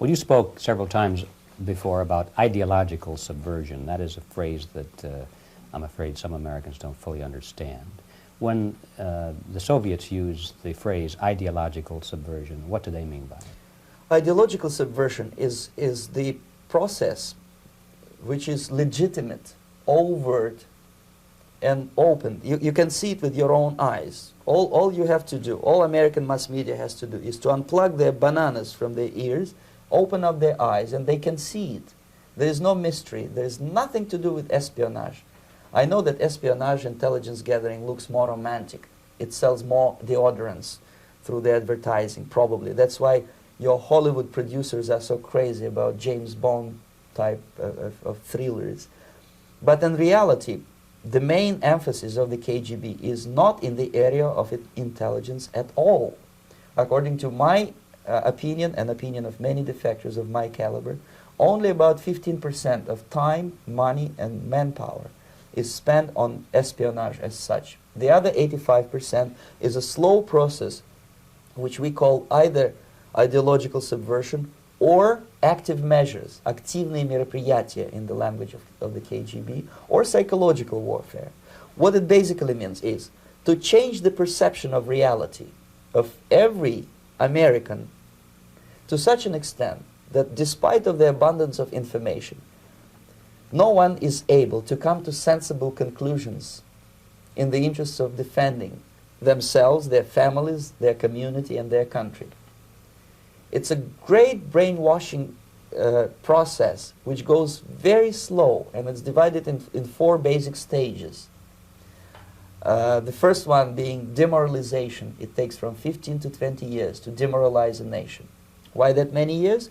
Well, you spoke several times before about ideological subversion. That is a phrase that I'm afraid some Americans don't fully understand. When the Soviets used the phrase ideological subversion, what do they mean by it? Ideological subversion is the process which is legitimate, overt, and open. You can see it with your own eyes. All you have to do, all American mass media has to do, is to unplug their bananas from their ears, open up their eyes, and they can see it. There is no mystery. There is nothing to do with espionage. I know that espionage intelligence gathering looks more romantic. It sells more deodorants through the advertising, probably. That's why your Hollywood producers are so crazy about James Bond type of thrillers. But in reality, the main emphasis of the KGB is not in the area of intelligence at all. According to my opinion and opinion of many defectors of my caliber, only about 15% of time, money, and manpower is spent on espionage as such. The other 85% is a slow process which we call either ideological subversion or active measures, активные мероприятия in the language of the KGB, or psychological warfare. What it basically means is to change the perception of reality of every American to such an extent that despite of the abundance of information, no one is able to come to sensible conclusions in the interests of defending themselves, their families, their community, and their country. It's a great brainwashing process which goes very slow, and it's divided in 4 basic stages. The first one being demoralization. It takes from 15 to 20 years to demoralize a nation. Why that many years?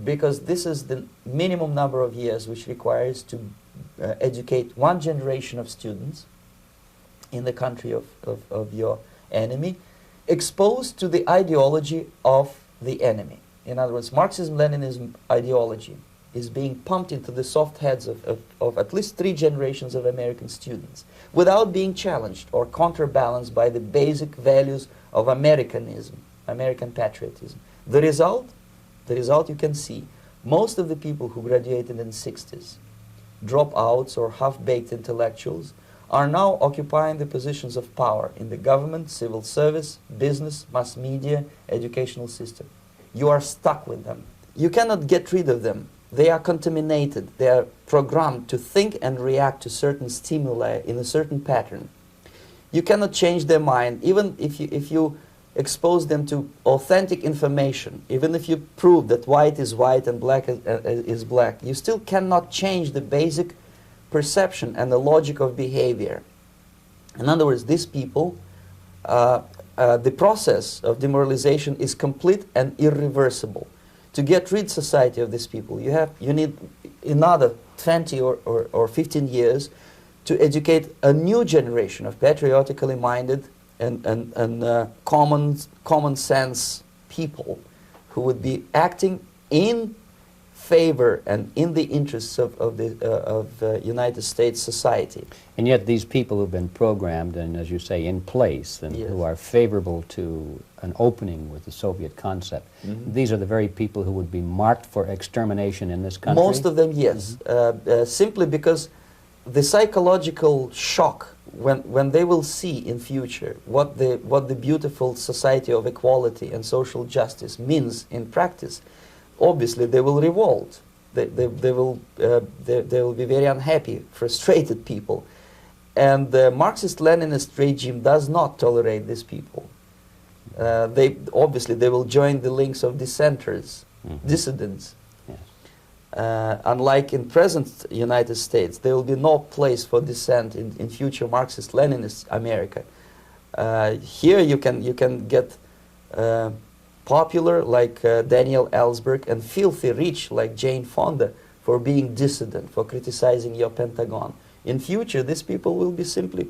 Because this is the minimum number of years which requires to educate one generation of students in the country of your enemy, exposed to the ideology of the enemy. In other words, Marxism-Leninism ideology is being pumped into the soft heads of at least 3 generations of American students without being challenged or counterbalanced by the basic values of Americanism, American patriotism. The result you can see. Most of the people who graduated in the 60s, dropouts or half-baked intellectuals, are now occupying the positions of power in the government, civil service, business, mass media, educational system. You are stuck with them. You cannot get rid of them. They are contaminated. They are programmed to think and react to certain stimuli in a certain pattern. You cannot change their mind, even if you expose them to authentic information, even if you prove that white is white and black is black, you still cannot change the basic perception and the logic of behavior. In other words, these people, the process of demoralization is complete and irreversible. To get rid society of these people, you need another 20 or 15 years to educate a new generation of patriotically minded and common sense people who would be acting in favor and in the interests of United States society. And yet these people who've been programmed and, as you say, in place, and Yes. who are favorable to an opening with the Soviet concept, these are the very people who would be marked for extermination in this country? Most of them, yes. Simply because the psychological shock when they will see in future what the beautiful society of equality and social justice means in practice, obviously they will revolt. They will be very unhappy, frustrated people. And the Marxist-Leninist regime does not tolerate these people. Obviously they will join the links of dissenters, dissidents. Unlike in present United States, there will be no place for dissent in future Marxist-Leninist America. Here you can get popular like Daniel Ellsberg and filthy rich like Jane Fonda for being dissident, for criticizing your Pentagon. In future, these people will be simply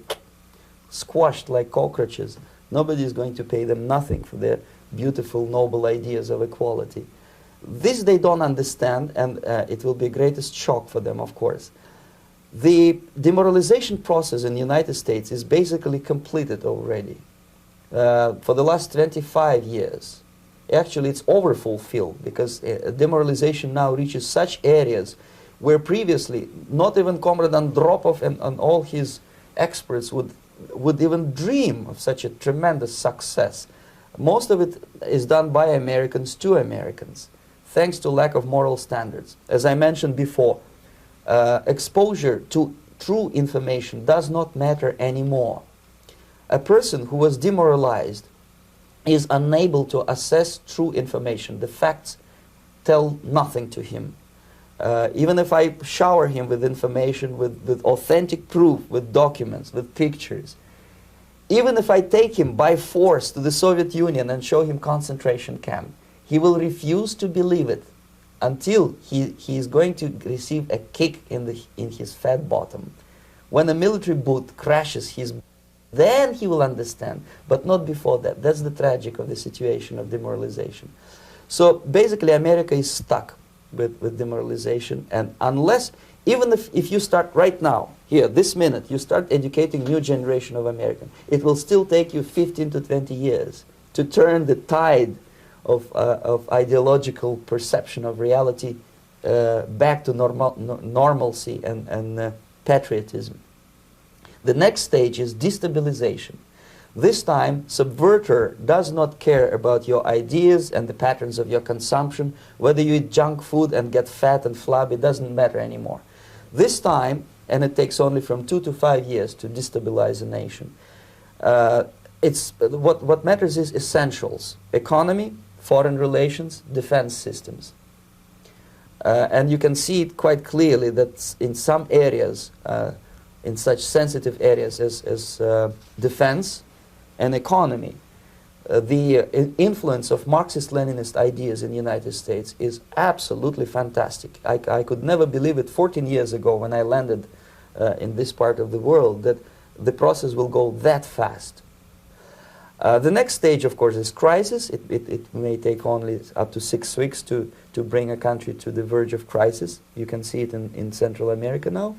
squashed like cockroaches. Nobody is going to pay them nothing for their beautiful, noble ideas of equality. This they don't understand, and it will be greatest shock for them, of course. The demoralization process in the United States is basically completed already. For the last 25 years, Actually, it's overfulfilled, because demoralization now reaches such areas where previously not even Comrade Andropov and all his experts would even dream of such a tremendous success. Most of it is done by Americans to Americans, thanks to lack of moral standards. As I mentioned before, exposure to true information does not matter anymore. A person who was demoralized is unable to assess true information. The facts tell nothing to him. Even if I shower him with information, with authentic proof, with documents, with pictures, even if I take him by force to the Soviet Union and show him concentration camp, he will refuse to believe it until he is going to receive a kick in his fat bottom. When a military boot crashes his, then he will understand, but not before that. That's the tragic of the situation of demoralization. So basically America is stuck with demoralization, and unless, even if you start right now, here, this minute, you start educating new generation of Americans, it will still take you 15 to 20 years to turn the tide of ideological perception of reality back to normalcy and patriotism. The next stage is destabilization. This time, subverter does not care about your ideas and the patterns of your consumption. Whether you eat junk food and get fat and flabby, it doesn't matter anymore. This time, and it takes only from 2 to 5 years to destabilize a nation, what matters is essentials: economy, foreign relations, defense systems. And you can see it quite clearly that in some areas, in such sensitive areas as defense and economy, the influence of Marxist-Leninist ideas in the United States is absolutely fantastic. I could never believe it 14 years ago when I landed in this part of the world, that the process will go that fast. The next stage, of course, is crisis. It may take only up to 6 weeks to bring a country to the verge of crisis. You can see it in Central America now.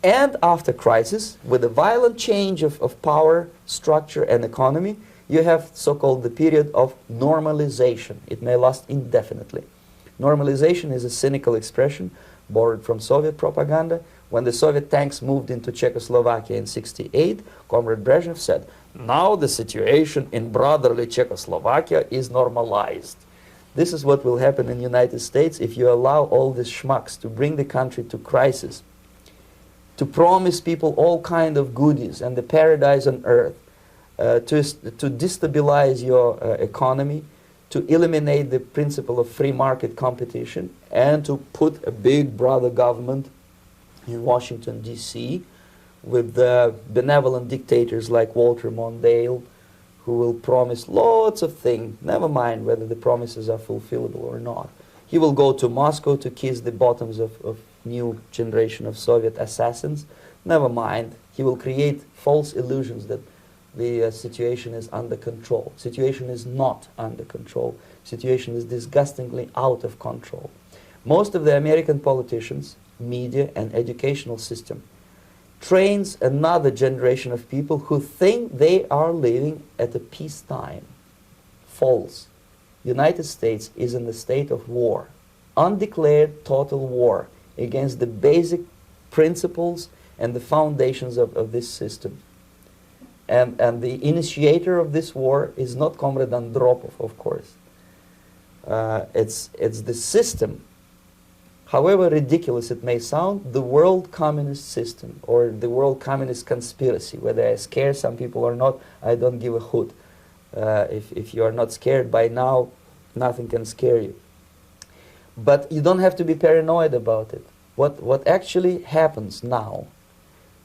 And after crisis, with a violent change of power, structure, and economy, you have so-called the period of normalization. It may last indefinitely. Normalization is a cynical expression borrowed from Soviet propaganda. When the Soviet tanks moved into Czechoslovakia in '68, Comrade Brezhnev said, "Now the situation in brotherly Czechoslovakia is normalized." This is what will happen in the United States if you allow all these schmucks to bring the country to crisis, to promise people all kind of goodies and the paradise on earth, to destabilize your economy, to eliminate the principle of free market competition, and to put a big brother government in Washington, D.C., with benevolent dictators like Walter Mondale, who will promise lots of things, never mind whether the promises are fulfillable or not. He will go to Moscow to kiss the bottoms of new generation of Soviet assassins. Never mind. He will create false illusions that the situation is under control. Situation is not under control. Situation is disgustingly out of control. Most of the American politicians, media, and educational system trains another generation of people who think they are living at a peacetime. False. The United States is in the state of war, undeclared total war against the basic principles and the foundations of this system. And the initiator of this war is not Comrade Andropov, of course. It's the system. However ridiculous it may sound, the world communist system or the world communist conspiracy, whether I scare some people or not, I don't give a hoot. If you are not scared by now, nothing can scare you. But you don't have to be paranoid about it. What actually happens now,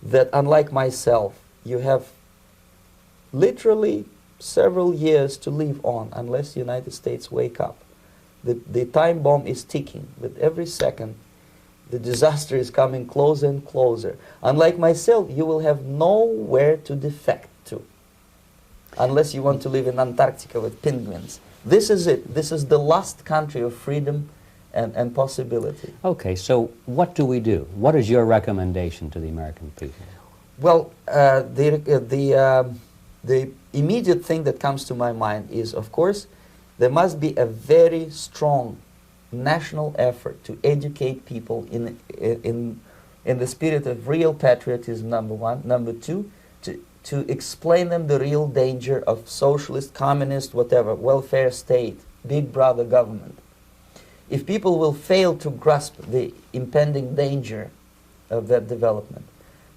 that unlike myself, you have literally several years to live on unless the United States wake up. The time bomb is ticking. With every second, the disaster is coming closer and closer. Unlike myself, you will have nowhere to defect to, unless you want to live in Antarctica with penguins. This is it. This is the last country of freedom and possibility. Okay, so what do we do? What is your recommendation to the American people? Well, the immediate thing that comes to my mind is, of course, There must be a very strong national effort to educate people in the spirit of real patriotism, number one. Number two, to explain them the real danger of socialist, communist, whatever, welfare state, big brother government. If people will fail to grasp the impending danger of that development,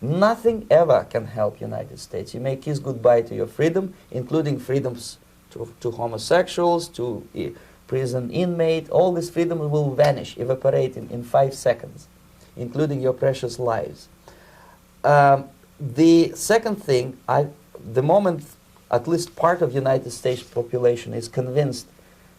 nothing ever can help United States. You may kiss goodbye to your freedom, including freedoms to homosexuals, to prison inmate. All these freedoms will vanish, evaporate in 5 seconds, including your precious lives. The second thing, the moment at least part of United States population is convinced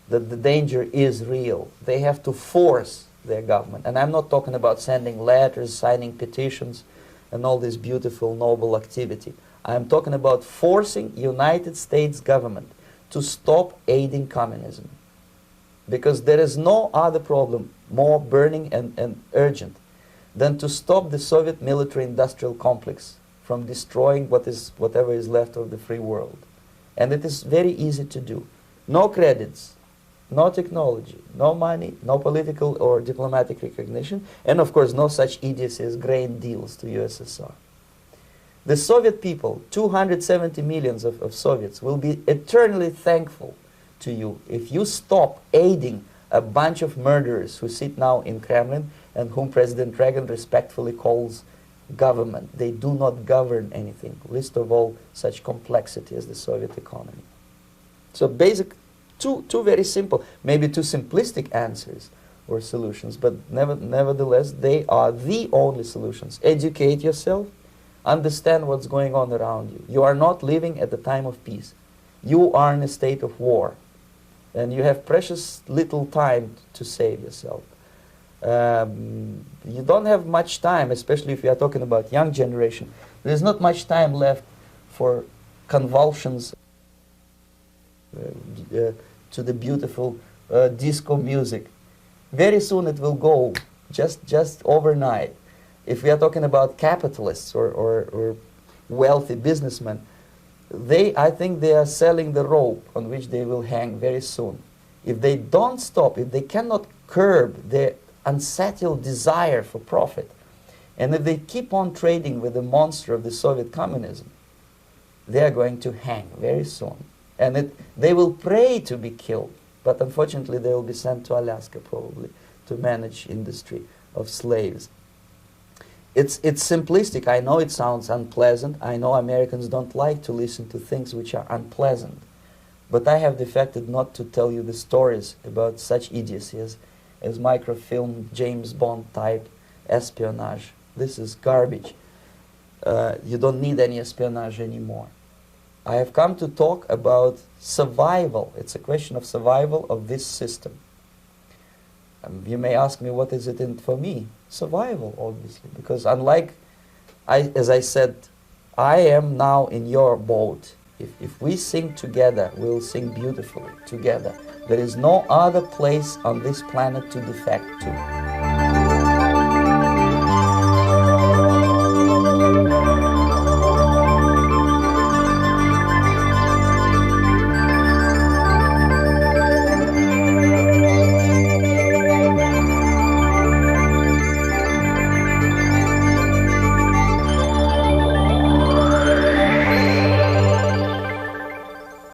that the danger is real, they have to force their government. And I'm not talking about sending letters, signing petitions, and all this beautiful, noble activity. I'm talking about forcing United States government to stop aiding communism. Because there is no other problem more burning and urgent than to stop the Soviet military-industrial complex from destroying whatever is left of the free world. And it is very easy to do. No credits, no technology, no money, no political or diplomatic recognition, and of course no such idiocy as grain deals to USSR. The Soviet people, 270 millions of Soviets, will be eternally thankful to you if you stop aiding a bunch of murderers who sit now in Kremlin and whom President Reagan respectfully calls government. They do not govern anything, least of all such complexity as the Soviet economy. So basic, two very simple, maybe too simplistic answers or solutions, but nevertheless they are the only solutions. Educate yourself, understand what's going on around you. You are not living at the time of peace. You are in a state of war, and you have precious little time to save yourself. You don't have much time, especially if you are talking about young generation. There's not much time left for convulsions to the beautiful disco music. Very soon it will go, just overnight. If we are talking about capitalists or wealthy businessmen, I think they are selling the rope on which they will hang very soon. If they don't stop, if they cannot curb their unsettled desire for profit, and if they keep on trading with the monster of the Soviet communism, they are going to hang very soon. And they will pray to be killed, but unfortunately they will be sent to Alaska probably to manage industry of slaves. It's simplistic. I know it sounds unpleasant. I know Americans don't like to listen to things which are unpleasant. But I have defected not to tell you the stories about such idiocy as microfilm, James Bond type espionage. This is garbage. You don't need any espionage anymore. I have come to talk about survival. It's a question of survival of this system. You may ask me, what is it in for me? Survival, obviously, because unlike, as I said, I am now in your boat. If we sing together, we'll sing beautifully together. There is no other place on this planet to defect to.